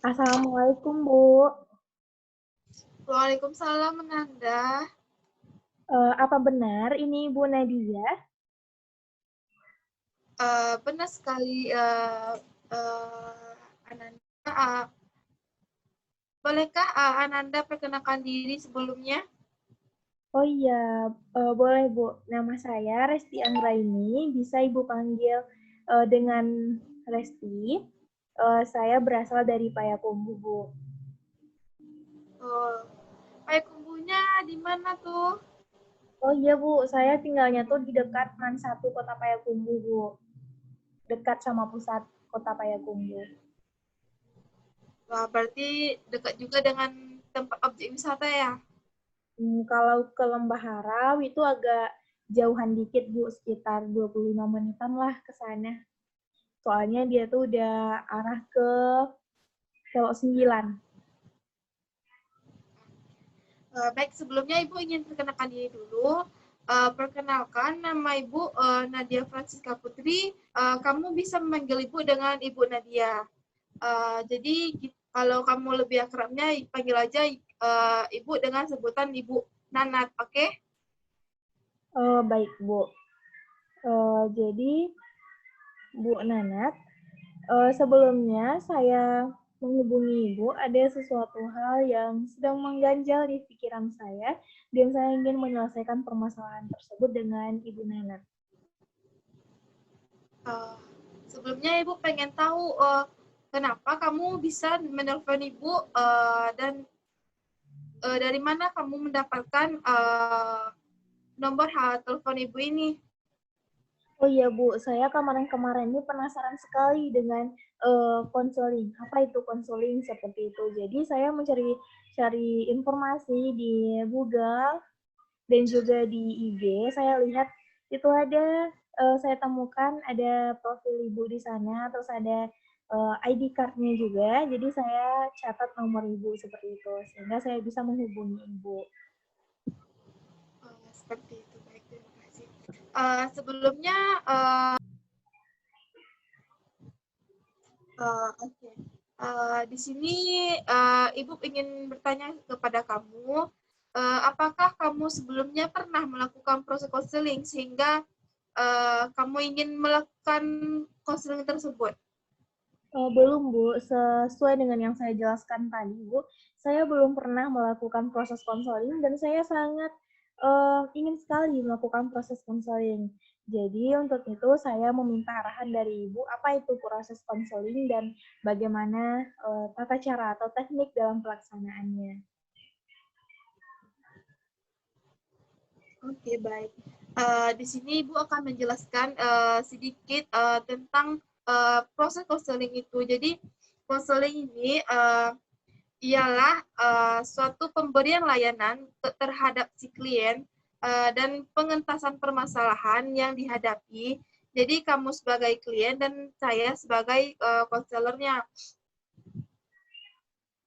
Assalamualaikum, Bu. Waalaikumsalam, Nanda. Apa benar ini Bu Nadia? Benar sekali, Ananda. Bolehkah Ananda perkenalkan diri sebelumnya? Oh iya, boleh Bu. Nama saya Resti Anggraini. Bisa Ibu panggil dengan Resti. Saya berasal dari Payakumbuh, Bu. Oh, Payakumbuhnya di mana tuh? Oh iya Bu, saya tinggalnya tuh di dekat Man 1 Kota Payakumbuh, Bu. Dekat sama pusat Kota Payakumbuh. Wah, berarti dekat juga dengan tempat objek wisata ya? Kalau ke Lembah Harau itu agak jauhan dikit, Bu. Sekitar 25 menitan lah ke sana. Soalnya dia tuh udah arah ke Kelok 9. Baik, sebelumnya Ibu ingin perkenalkan diri dulu. Perkenalkan, nama Ibu Nadia Francisca Putri. Kamu bisa memanggil Ibu dengan Ibu Nadia. Jadi kalau kamu lebih akrabnya panggil aja Ibu dengan sebutan Ibu Nanat, oke? Okay? Baik, Bu. Jadi, Bu Nanat, sebelumnya saya menghubungi Ibu, ada sesuatu hal yang sedang mengganjal di pikiran saya, dan saya ingin menyelesaikan permasalahan tersebut dengan Ibu Nanat. Sebelumnya Ibu pengen tahu kenapa kamu bisa menelpon Ibu dan dari mana kamu mendapatkan nomor telepon Ibu ini? Oh iya Bu, saya kemarin-kemarin ini penasaran sekali dengan konseling. Apa itu konseling seperti itu? Jadi saya cari informasi di Google dan juga di IG. Saya lihat itu ada, saya temukan ada profil Ibu di sana, terus ada ID card-nya juga. Jadi saya catat nomor Ibu seperti itu, sehingga saya bisa menghubungi Ibu. Seperti itu, baik, terima kasih. Sebelumnya, oke. Okay. Di sini Ibu ingin bertanya kepada kamu, apakah kamu sebelumnya pernah melakukan proses konseling sehingga kamu ingin melakukan konseling tersebut? Belum, Bu. Sesuai dengan yang saya jelaskan tadi, Bu, saya belum pernah melakukan proses konseling dan saya sangat ingin sekali melakukan proses konseling. Jadi untuk itu saya meminta arahan dari Ibu, apa itu proses konseling dan bagaimana tata cara atau teknik dalam pelaksanaannya. Oke, baik. Di sini Ibu akan menjelaskan sedikit tentang proses konseling itu. Jadi, konseling ini ialah suatu pemberian layanan terhadap si klien dan pengentasan permasalahan yang dihadapi. Jadi, kamu sebagai klien dan saya sebagai konselornya.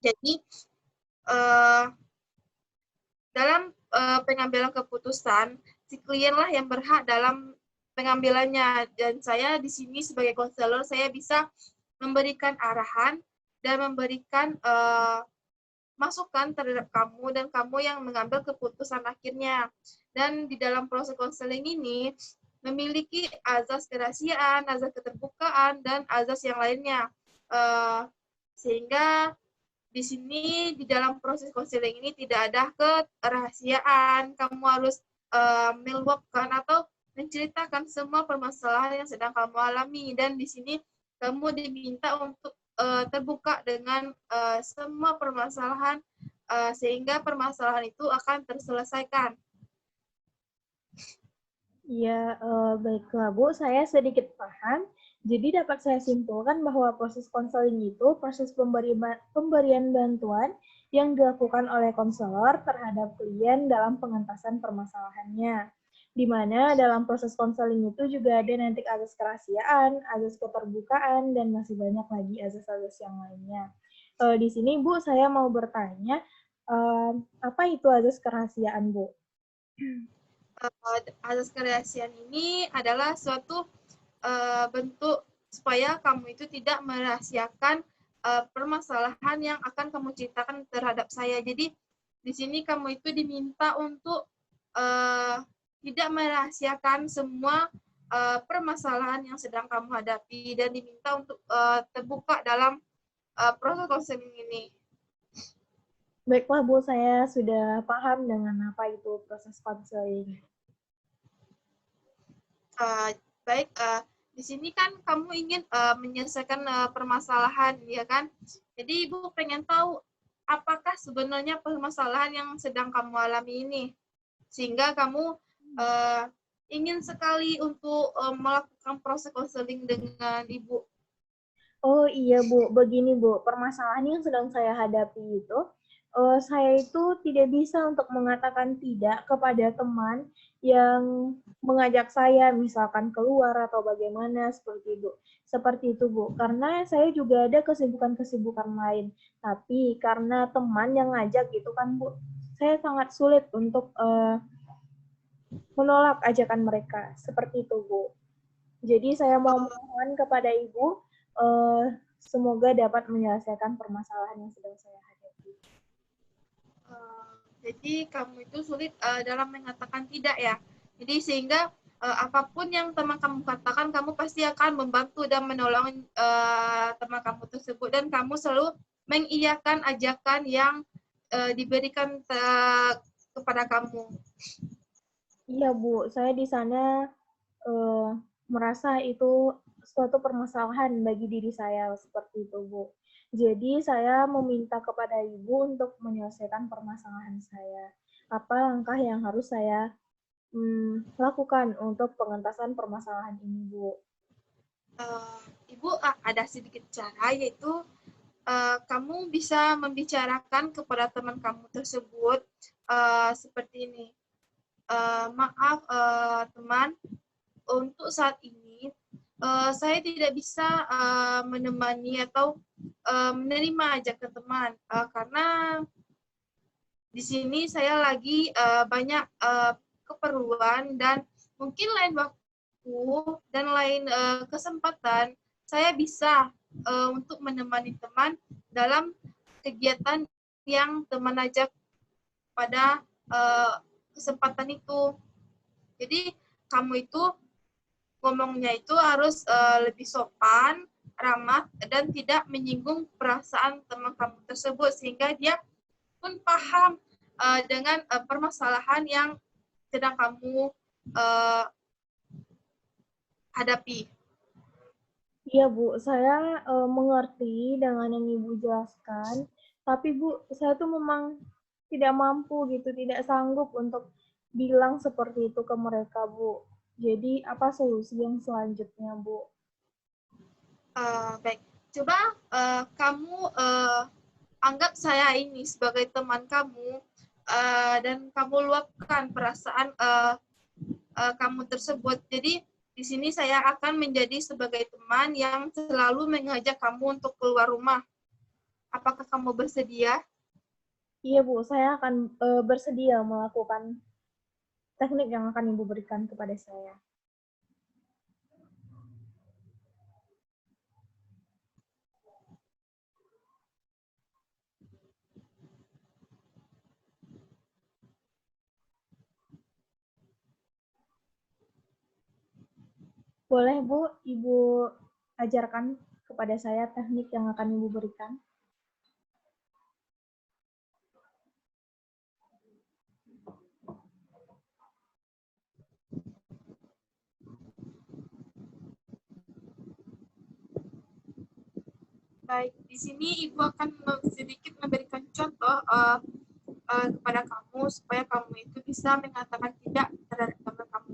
Jadi, uh, dalam pengambilan keputusan, si klien lah yang berhak dalam pengambilannya. Dan saya di sini sebagai konselor, saya bisa memberikan arahan dan memberikan masukan terhadap kamu dan kamu yang mengambil keputusan akhirnya. Dan di dalam proses konseling ini memiliki azas kerahasiaan, azas keterbukaan, dan azas yang lainnya. Sehingga di sini di dalam proses konseling ini tidak ada kerahasiaan. Kamu harus meluapkan atau menceritakan semua permasalahan yang sedang kamu alami, dan di sini kamu diminta untuk terbuka dengan semua permasalahan sehingga permasalahan itu akan terselesaikan. Ya, baiklah Bu, saya sedikit paham. Jadi dapat saya simpulkan bahwa proses konseling itu proses pemberian bantuan yang dilakukan oleh konselor terhadap klien dalam pengentasan permasalahannya. Di mana dalam proses konseling itu juga ada nanti azas kerahasiaan, azas keterbukaan, dan masih banyak lagi azas-azas yang lainnya. Di sini Bu, saya mau bertanya, apa itu azas kerahasiaan Bu? Azas kerahasiaan ini adalah suatu bentuk supaya kamu itu tidak merahasiakan permasalahan yang akan kamu ceritakan terhadap saya. Jadi di sini kamu itu diminta untuk tidak merahasiakan semua permasalahan yang sedang kamu hadapi dan diminta untuk terbuka dalam proses konseling ini. Baiklah Bu, saya sudah paham dengan apa itu proses konseling. Baik, di sini kan kamu ingin menyelesaikan permasalahan, ya kan? Jadi Ibu pengen tahu apakah sebenarnya permasalahan yang sedang kamu alami ini, sehingga kamu ingin sekali untuk melakukan proses konseling dengan Ibu. Oh iya Bu, begini Bu, permasalahan yang sedang saya hadapi itu, saya itu tidak bisa untuk mengatakan tidak kepada teman yang mengajak saya misalkan keluar atau bagaimana seperti itu Bu. Karena saya juga ada kesibukan-kesibukan lain. Tapi karena teman yang ngajak gitu kan Bu, saya sangat sulit untuk menolak ajakan mereka. Seperti itu Bu. Jadi saya mau mohon kepada Ibu, semoga dapat menyelesaikan permasalahan yang sedang saya hadapi. Jadi kamu itu sulit dalam mengatakan tidak ya. Jadi sehingga apapun yang teman kamu katakan, kamu pasti akan membantu dan menolong teman kamu tersebut, dan kamu selalu mengiyakan ajakan yang diberikan kepada kamu. Iya Bu, saya di sana merasa itu suatu permasalahan bagi diri saya seperti itu Bu. Jadi saya meminta kepada Ibu untuk menyelesaikan permasalahan saya. Apa langkah yang harus saya lakukan untuk pengentasan permasalahan ini Bu? Ibu ada sedikit cara, yaitu kamu bisa membicarakan kepada teman kamu tersebut seperti ini. Maaf teman, untuk saat ini saya tidak bisa menemani atau menerima ajakan teman karena di sini saya lagi banyak keperluan, dan mungkin lain waktu dan lain kesempatan saya bisa untuk menemani teman dalam kegiatan yang teman ajak pada kesempatan itu. Jadi kamu itu ngomongnya itu harus lebih sopan, ramah, dan tidak menyinggung perasaan teman kamu tersebut, sehingga dia pun paham dengan permasalahan yang sedang kamu hadapi. Iya Bu, saya mengerti dengan yang Ibu jelaskan, tapi Bu, saya tuh memang tidak mampu gitu, tidak sanggup untuk bilang seperti itu ke mereka Bu. Jadi apa solusi yang selanjutnya Bu? Baik, coba kamu anggap saya ini sebagai teman kamu dan kamu luapkan perasaan kamu tersebut. Jadi di sini saya akan menjadi sebagai teman yang selalu mengajak kamu untuk keluar rumah. Apakah kamu bersedia? Iya Bu, saya akan bersedia melakukan teknik yang akan Ibu berikan kepada saya. Boleh Bu, Ibu ajarkan kepada saya teknik yang akan Ibu berikan? Baik, di sini Ibu akan sedikit memberikan contoh kepada kamu supaya kamu itu bisa mengatakan tidak terhadap teman kamu.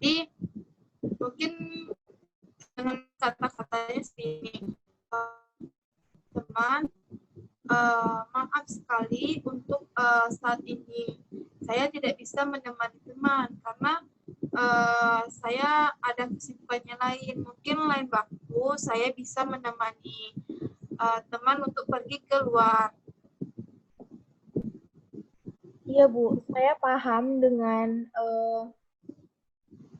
Jadi mungkin dengan kata-katanya seperti teman, maaf sekali untuk saat ini saya tidak bisa menemani teman karena saya ada kesibukannya lain. Mungkin lain waktu saya bisa menemani teman untuk pergi keluar. Iya Bu, saya paham dengan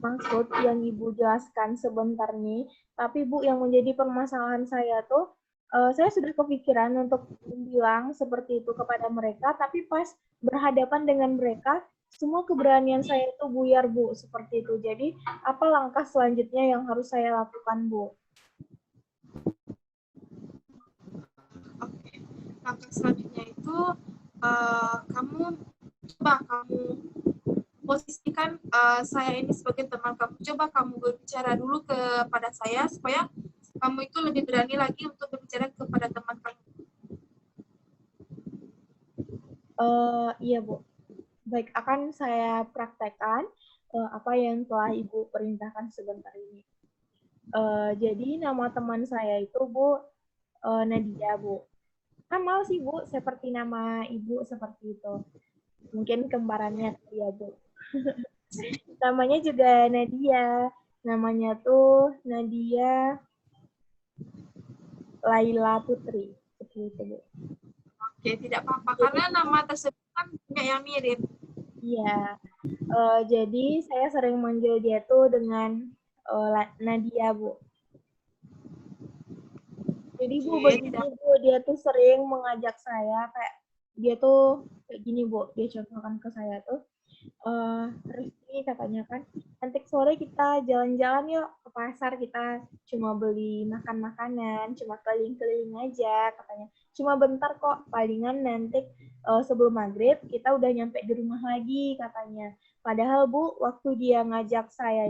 maksud yang Ibu jelaskan sebentar nih, tapi Bu, yang menjadi permasalahan saya tuh, saya sudah kepikiran untuk bilang seperti itu kepada mereka, tapi pas berhadapan dengan mereka, semua keberanian saya itu buyar, Bu, seperti itu. Jadi, apa langkah selanjutnya yang harus saya lakukan, Bu? Oke. Langkah selanjutnya itu kamu posisikan saya ini sebagai teman kamu. Coba kamu berbicara dulu kepada saya supaya kamu itu lebih berani lagi untuk berbicara kepada teman kamu. Iya, Bu. Baik, akan saya praktekkan apa yang telah Ibu perintahkan sebentar ini. Jadi nama teman saya itu Bu Nadia, Bu. Sama sih Bu, seperti nama Ibu seperti itu. Mungkin kembarannya ya Bu. Namanya juga Nadia. Namanya tuh Nadia Laila Putri. Seperti itu Bu. Oke, tidak apa-apa karena nama tersebut kan banyak yang mirip. Iya. Jadi saya sering manggil dia tuh dengan Nadia Bu. Jadi Bu, begini Bu, dia tuh sering mengajak saya kayak dia tuh kayak gini Bu, dia contohkan ke saya tuh, Rizky katanya kan, nanti sore kita jalan-jalan yuk ke pasar, kita cuma beli makan makanan, cuma keliling-keliling aja katanya. Cuma bentar kok, palingan nanti sebelum maghrib kita udah nyampe di rumah lagi katanya. Padahal Bu, waktu dia ngajak saya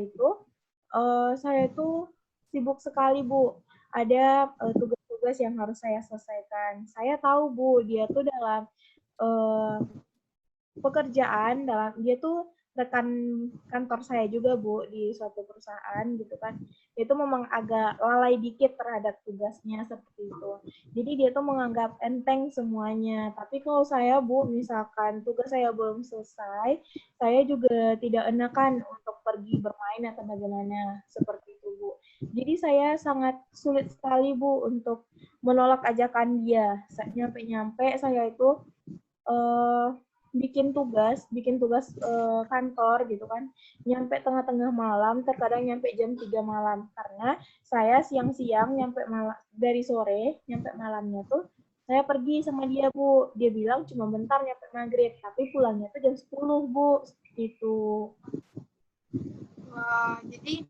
tuh sibuk sekali Bu. Ada tugas-tugas yang harus saya selesaikan. Saya tahu Bu, dia tuh dalam pekerjaan, dia tuh rekan kantor saya juga Bu di suatu perusahaan gitu kan. Dia tuh memang agak lalai dikit terhadap tugasnya seperti itu. Jadi dia tuh menganggap enteng semuanya. Tapi kalau saya Bu, misalkan tugas saya belum selesai, saya juga tidak enakan untuk pergi bermain atau bagaimana seperti itu Bu. Jadi saya sangat sulit sekali Bu untuk menolak ajakan dia. Nyampe-nyampe saya itu bikin tugas kantor gitu kan, nyampe tengah-tengah malam, terkadang nyampe jam 3 malam, karena saya siang-siang nyampe malam, dari sore nyampe malamnya tuh saya pergi sama dia Bu, dia bilang cuma bentar nyampe maghrib, tapi pulangnya tuh jam 10 Bu, gitu. Wah, jadi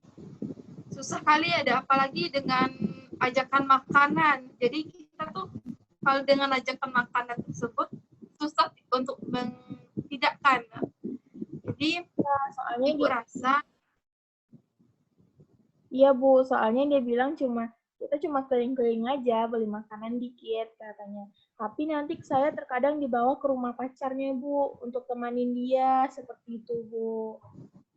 susah kali ada, apalagi dengan ajakan makanan. Jadi kita tuh kalau dengan ajakan makanan tersebut susah untuk mentidakkan. Jadi Soalnya Ibu rasa iya Bu, soalnya dia bilang kita cuma keliling-keliling aja, beli makanan dikit katanya. Tapi nanti saya terkadang dibawa ke rumah pacarnya Bu, untuk temanin dia, seperti itu Bu.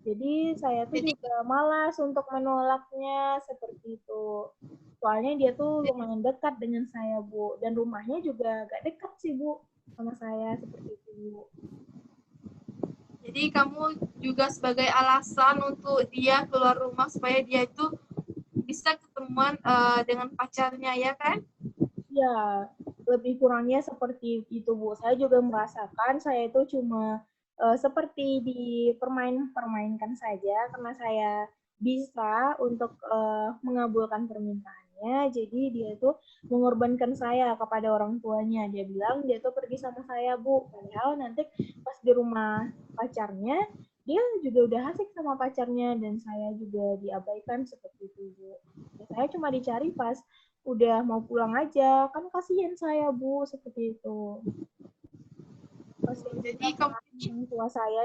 Jadi saya tuh jadi juga malas untuk menolaknya, seperti itu. Soalnya dia tuh lumayan dekat dengan saya Bu, dan rumahnya juga agak dekat sih Bu, sama saya, seperti itu Bu. Jadi kamu juga sebagai alasan untuk dia keluar rumah supaya dia itu bisa ketemuan dengan pacarnya, ya kan? Ya, lebih kurangnya seperti itu, Bu. Saya juga merasakan saya itu cuma seperti dipermainkan saja karena saya bisa untuk mengabulkan permintaannya. Jadi dia itu mengorbankan saya kepada orang tuanya. Dia bilang dia tuh pergi sama saya, Bu. Padahal nanti pas di rumah pacarnya, dia juga udah asik sama pacarnya dan saya juga diabaikan seperti itu, Bu. Ya, saya cuma dicari pas udah mau pulang aja, kan kasihan saya Bu, seperti itu. Kasihan Jadi juga kamu kan orang tua saya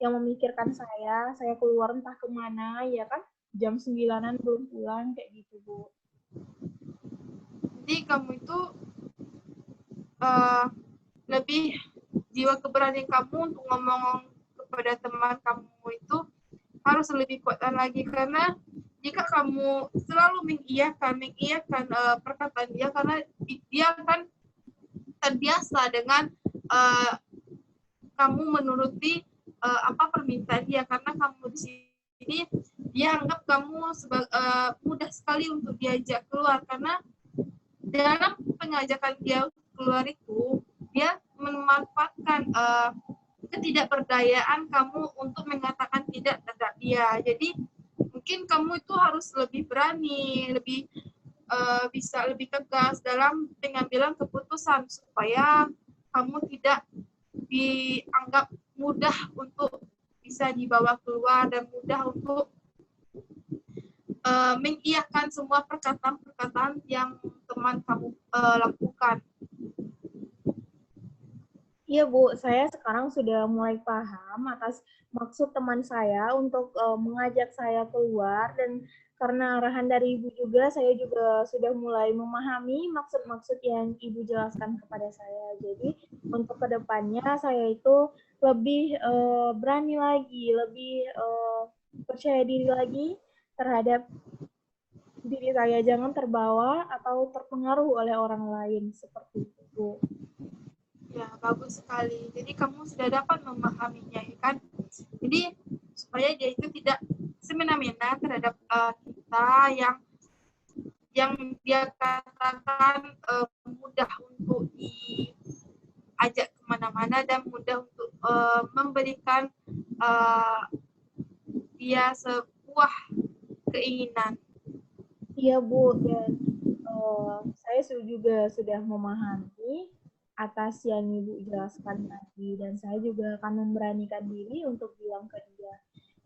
yang memikirkan saya keluar entah kemana, ya kan, jam 9-an belum pulang, kayak gitu Bu. jadi kamu itu lebih jiwa keberanian kamu untuk ngomong kepada teman kamu itu harus lebih kuatkan lagi, karena jika kamu selalu mengiyakan perkataan dia, karena dia kan terbiasa dengan kamu menuruti apa permintaan dia, karena kamu di sini dia anggap kamu mudah sekali untuk diajak keluar, karena dalam pengajakan dia keluar itu dia memanfaatkan ketidakberdayaan kamu untuk mengatakan tidak terhadap dia. Jadi mungkin kamu itu harus lebih berani, lebih bisa lebih tegas dalam pengambilan keputusan supaya kamu tidak dianggap mudah untuk bisa dibawa keluar dan mudah untuk mengiyakan semua perkataan-perkataan yang teman kamu lakukan. Iya Bu, saya sekarang sudah mulai paham atas maksud teman saya untuk mengajak saya keluar, dan karena arahan dari Ibu juga, saya juga sudah mulai memahami maksud-maksud yang Ibu jelaskan kepada saya. Jadi untuk kedepannya saya itu lebih berani lagi, lebih percaya diri lagi terhadap diri saya, jangan terbawa atau terpengaruh oleh orang lain seperti itu Bu. Ya, bagus sekali. Jadi kamu sudah dapat memahaminya, ya kan? Jadi supaya dia itu tidak semena-mena terhadap kita yang dia katakan mudah untuk diajak kemana-mana dan mudah untuk memberikan dia sebuah keinginan. Iya Bu, dan saya juga sudah memahami atas yang Ibu jelaskan tadi, dan saya juga akan memberanikan diri untuk bilang ke dia.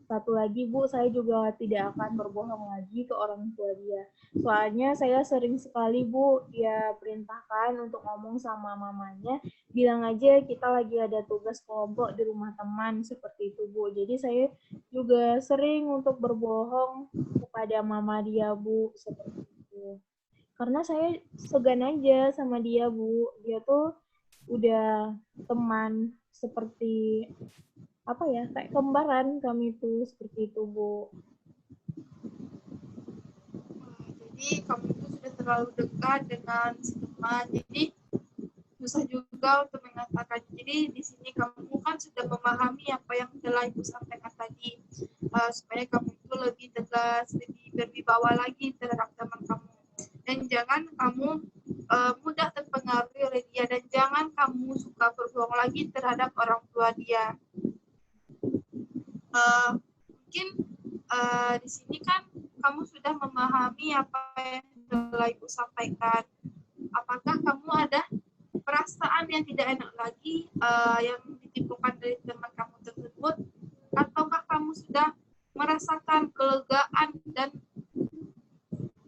Satu lagi Bu, saya juga tidak akan berbohong lagi ke orang tua dia. Soalnya saya sering sekali Bu, dia perintahkan untuk ngomong sama mamanya, bilang aja kita lagi ada tugas kelompok di rumah teman, seperti itu Bu. Jadi saya juga sering untuk berbohong kepada mama dia Bu, seperti itu. Karena saya segan aja sama dia Bu, dia tuh udah teman seperti apa ya, kayak kembaran kami tuh, seperti itu Bu. Jadi kamu itu sudah terlalu dekat dengan si teman, jadi susah juga untuk mengatakan. Jadi di sini kamu kan sudah memahami apa yang telah Ibu sampaikan tadi, supaya kamu itu lebih tegas, lebih berwibawa lagi terhadap teman kamu. Dan jangan kamu mudah terpengaruh oleh dia, dan jangan kamu suka berbohong lagi terhadap orang tua dia. Mungkin di sini kan kamu sudah memahami apa yang telah Ibu sampaikan. Apakah kamu ada perasaan yang tidak enak lagi yang ditimbulkan dari teman kamu tersebut, ataukah kamu sudah merasakan kelegaan dan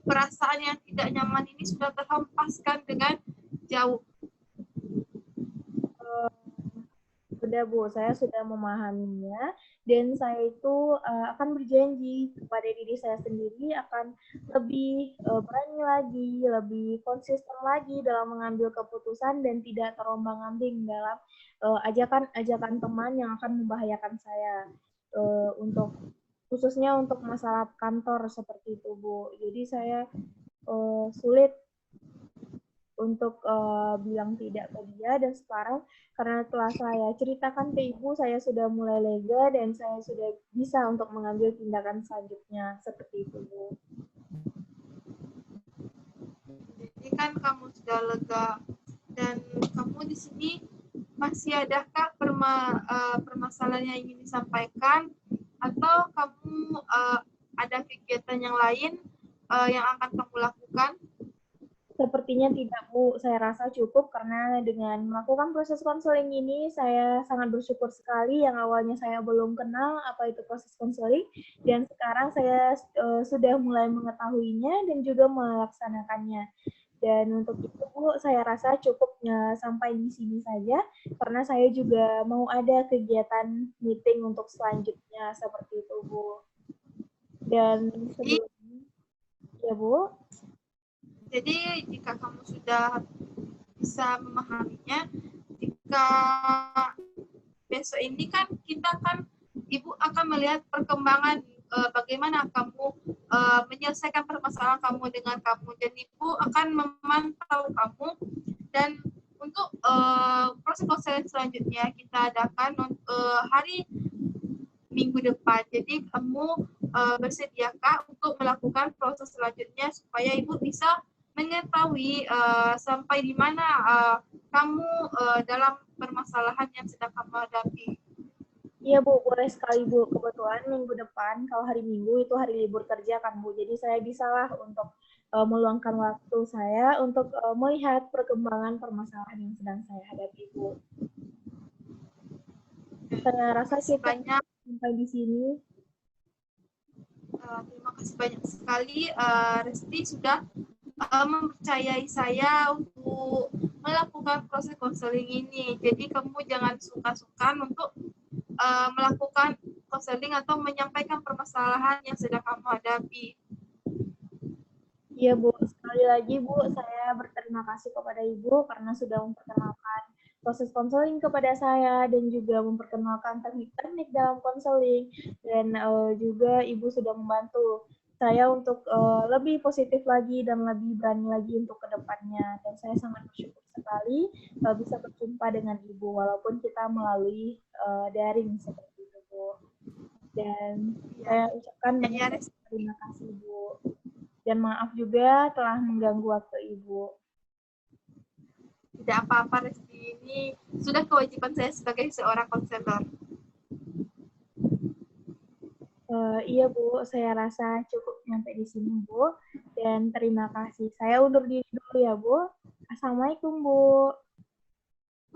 perasaan yang tidak nyaman ini sudah terhempaskan dengan jauh? Sudah Bu, saya sudah memahaminya, dan saya itu akan berjanji kepada diri saya sendiri akan lebih berani lagi, lebih konsisten lagi dalam mengambil keputusan dan tidak terombang-ambing dalam ajakan-ajakan teman yang akan membahayakan saya, untuk khususnya untuk masalah kantor seperti itu Bu. Jadi saya sulit untuk bilang tidak ke dia, dan sekarang karena telah saya ceritakan ke Ibu, saya sudah mulai lega dan saya sudah bisa untuk mengambil tindakan selanjutnya, seperti itu Bu. Jadi kan kamu sudah lega, dan kamu di sini masih adakah permasalahan yang ingin disampaikan, atau kamu ada kegiatan yang lain yang akan kamu lakukan? Sepertinya tidak Bu, saya rasa cukup karena dengan melakukan proses konseling ini saya sangat bersyukur sekali, yang awalnya saya belum kenal apa itu proses konseling, dan sekarang saya sudah mulai mengetahuinya dan juga melaksanakannya. Dan untuk itu Bu, saya rasa cukupnya sampai di sini saja, karena saya juga mau ada kegiatan meeting untuk selanjutnya, seperti itu Bu. Dan sebelumnya, ya Bu. Jadi jika kamu sudah bisa memahaminya, jika besok ini kan kita kan Ibu akan melihat perkembangan bagaimana kamu menyelesaikan permasalahan kamu dengan kamu, dan Ibu akan memantau kamu. Dan untuk proses konseling selanjutnya kita adakan hari minggu depan. Jadi kamu bersediakah untuk melakukan proses selanjutnya supaya Ibu bisa mengetahui sampai di mana kamu dalam permasalahan yang sedang kamu hadapi. Iya Bu, boleh sekali Bu. Kebetulan minggu depan, kalau hari Minggu itu hari libur kerja kan Bu. Jadi saya bisalah untuk meluangkan waktu saya untuk melihat perkembangan permasalahan yang sedang saya hadapi Bu. Saya Terima rasa kasih cukup banyak. sampai di sini. Terima kasih banyak sekali Resti sudah mempercayai saya untuk melakukan proses konseling ini. Jadi kamu jangan sungkan-sungkan untuk melakukan konseling atau menyampaikan permasalahan yang sedang kamu hadapi. Iya Bu, sekali lagi Bu, saya berterima kasih kepada Ibu karena sudah memperkenalkan proses konseling kepada saya dan juga memperkenalkan teknik-teknik dalam konseling dan juga Ibu sudah membantu saya untuk lebih positif lagi dan lebih berani lagi untuk kedepannya dan saya sangat bersyukur sekali bisa berjumpa dengan Ibu walaupun kita melalui daring seperti itu Bu dan saya ucapkan banyak terima kasih Bu. Dan maaf juga telah mengganggu waktu Ibu. Tidak apa-apa, Resti. Ini sudah kewajiban saya sebagai seorang konselor. Iya Bu, saya rasa cukup sampai di sini Bu. Dan terima kasih. Saya undur diri dulu ya Bu. Assalamualaikum Bu.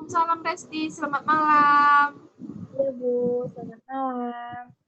Salam Resti, selamat malam. Iya Bu, selamat malam.